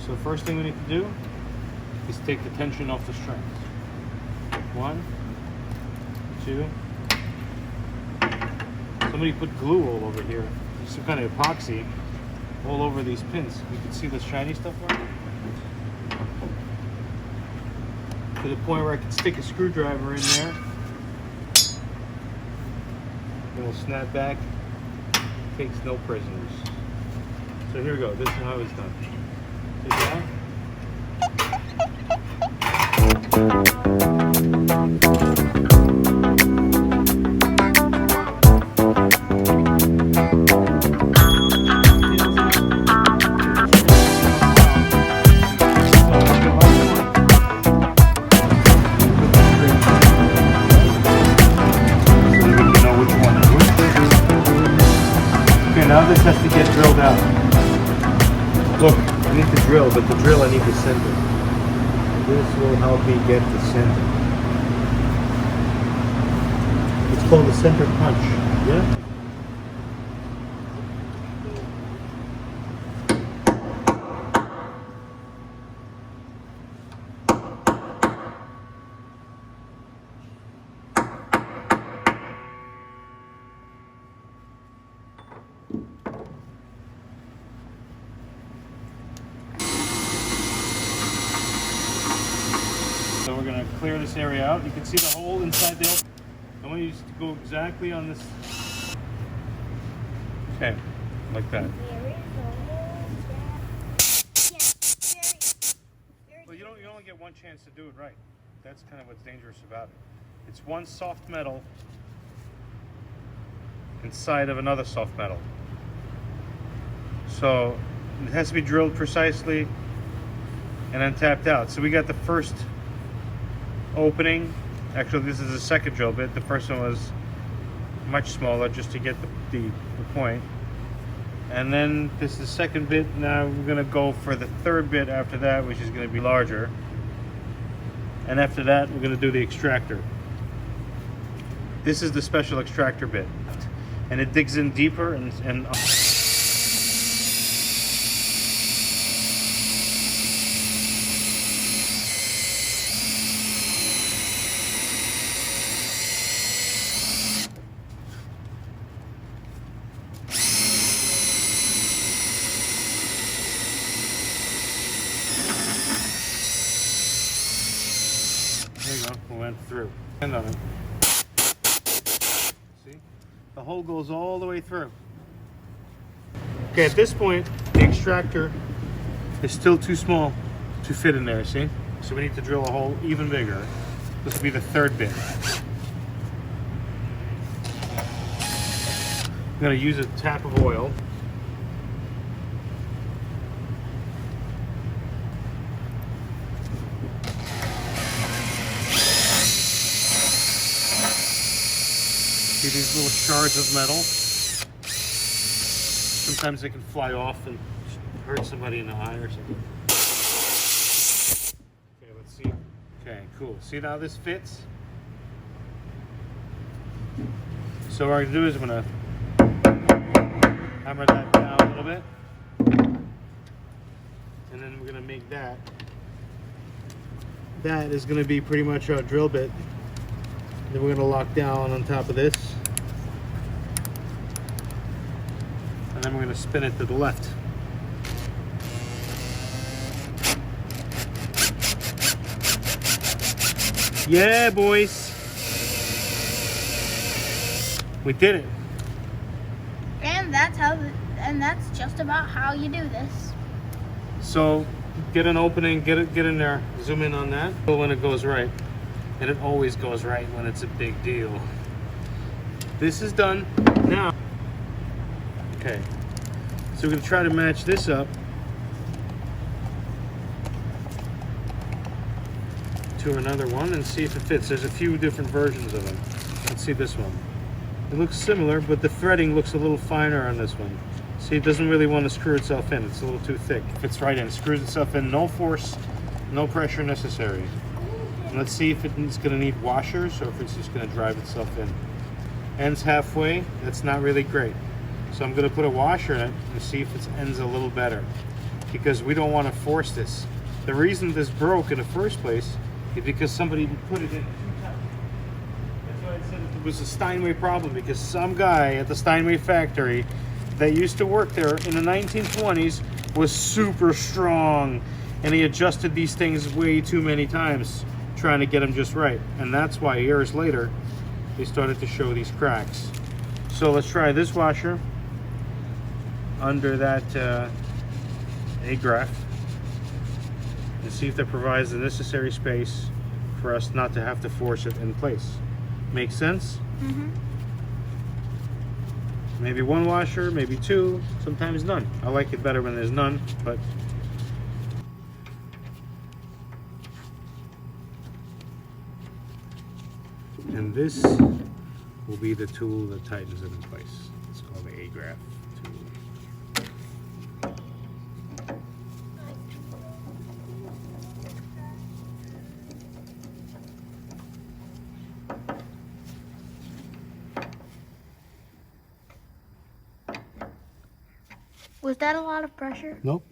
So the first thing we need to do is take the tension off the strings. 1, 2. Somebody put glue all over here. There's some kind of epoxy all over these pins. You can see the shiny stuff on it. To the point where I can stick a screwdriver in there. It'll snap back. Takes no prisoners. So here we go. This is how it's done. See that? Now this has to get drilled out. Look, I need to drill, but the drill I need to center. This will help me get the center. It's called the center punch. Yeah? So we're going to clear this area out. You can see the hole inside the opening. I want you to go exactly on this. Okay, like that. Well, you only get one chance to do it right. That's kind of what's dangerous about it. It's one soft metal inside of another soft metal. So it has to be drilled precisely and then tapped out. So we got the first opening. Actually, this is the second drill bit. The first one was much smaller just to get the point. And then this is the second bit. Now we're going to go for the third bit after that, which is going to be larger. And after that, we're going to do the extractor. This is the special extractor bit. And it digs in deeper and there you go, we went through. End on it. See? The hole goes all the way through. Okay, at this point, the extractor is still too small to fit in there, see? So we need to drill a hole even bigger. This will be the third bit. I'm going to use a tap of oil. See these little shards of metal? Sometimes they can fly off and hurt somebody in the eye or something. Okay, let's see. Okay, cool. See how this fits? So what I'm going to do is I'm going to hammer that down a little bit. And then we're going to make that. That is going to be pretty much our drill bit. Then we're going to lock down on top of this. And then we're going to spin it to the left. Yeah, boys. We did it. And that's just about how you do this. So get an opening, get in there, zoom in on that when it goes right. And it always goes right when it's a big deal. This is done now. Okay, so we're going to try to match this up to another one and see if it fits. There's a few different versions of them. Let's see this one. It looks similar, but the threading looks a little finer on this one. See, it doesn't really want to screw itself in. It's a little too thick. It fits right in. It screws itself in. No force, no pressure necessary. Let's see if it's going to need washers or if it's just going to drive itself in. Ends halfway. That's not really great. So I'm going to put a washer in it and see if it ends a little better. because we don't want to force this. The reason this broke in the first place is because somebody put it in too tight. That's why I said it was a Steinway problem, because some guy at the Steinway factory that used to work there in the 1920s was super strong, and he adjusted these things way too many times trying to get them just right, and that's why years later they started to show these cracks. So let's try this washer under that Agraffe and see if that provides the necessary space for us not to have to force it in place. Make sense? Mm-hmm. Maybe one washer, maybe two, sometimes none. I like it better when there's none, but and this will be the tool that tightens it in place. It's called the Agraffe tool. Was that a lot of pressure? Nope.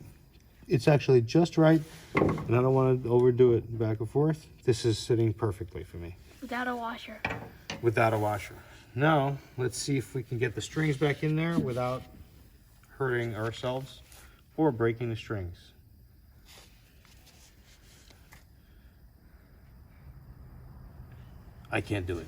It's actually just right, and I don't want to overdo it back and forth. This is sitting perfectly for me. Without a washer. Without a washer. Now, let's see if we can get the strings back in there without hurting ourselves or breaking the strings. I can't do it.